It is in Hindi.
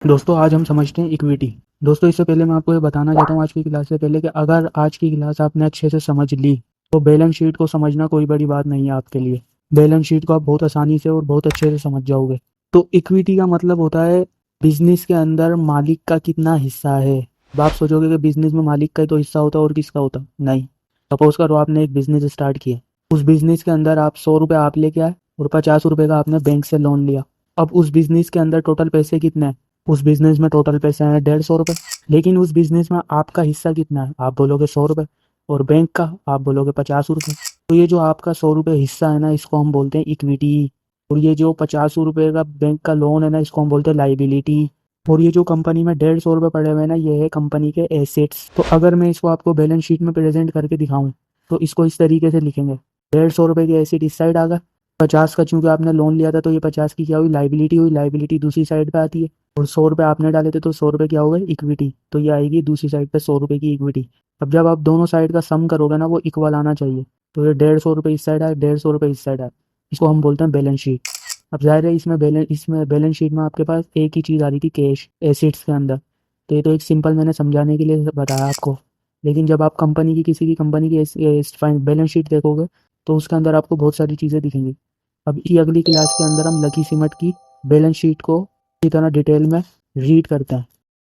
दोस्तों आज हम समझते हैं इक्विटी। दोस्तों इससे पहले मैं आपको ये बताना चाहता हूँ आज की क्लास से पहले कि अगर आज की क्लास आपने अच्छे से समझ ली तो बैलेंस शीट को समझना कोई बड़ी बात नहीं है आपके लिए। बैलेंस शीट को आप बहुत आसानी से और बहुत अच्छे से समझ जाओगे। तो इक्विटी का मतलब होता है बिजनेस के अंदर मालिक का कितना हिस्सा है। अब आप सोचोगे कि बिजनेस में मालिक का ही तो हिस्सा होता है और किसका होता, नहीं। सपोज करो आपने एक बिजनेस स्टार्ट किया, उस बिजनेस के अंदर आप 100 रुपये आप लेके आए और 50 रुपये का आपने बैंक से लोन लिया। अब उस बिजनेस के अंदर टोटल पैसे कितने हैं? उस बिजनेस में टोटल पैसे हैं 150 रुपये। लेकिन उस बिजनेस में आपका हिस्सा कितना है? आप बोलोगे 100 रुपये। और बैंक का आप बोलोगे 50 रुपये। तो ये जो आपका 100 रुपये हिस्सा है ना, इसको हम बोलते हैं इक्विटी। और ये जो 50 रुपये का बैंक का लोन है ना, इसको हम बोलते हैं लाइबिलिटी। और ये जो कंपनी में 150 रुपये पड़े हुए हैं ना, ये है कंपनी के एसेट्स। तो अगर मैं इसको आपको बैलेंस शीट में प्रेजेंट करके दिखाऊं तो इसको इस तरीके से लिखेंगे। 150 रुपये के एसेट इस साइड आ गए, 50 का चूंकि आपने लोन लिया था तो ये 50 की क्या हुई, लाइबिलिटी हुई। लाइबिलिटी दूसरी साइड पे आती है। और 100 रुपये आपने डाले थे तो 100 रुपये क्या हो गए, इक्विटी। तो ये आएगी दूसरी साइड पे 100 रुपये की इक्विटी। अब जब आप दोनों साइड का सम करोगे ना, वो इक्वल आना चाहिए। तो ये 150 रुपये इस साइड आए, 150 रुपये इस साइड आए। इसको हम बोलते हैं बैलेंस शीट। अब जाहिर है इसमें बैलेंस शीट में आपके पास एक ही चीज़ आ रही थी, कैश एसिड्स के अंदर। तो ये तो एक सिंपल मैंने समझाने के लिए बताया आपको। लेकिन जब आप कंपनी की किसी की कंपनी की बैलेंस शीट देखोगे तो उसके अंदर आपको बहुत सारी चीज़ें दिखेंगी। अब इसी अगली क्लास के अंदर हम लकी सीमेंट की बैलेंस शीट को इसी तरह डिटेल में रीड करते हैं।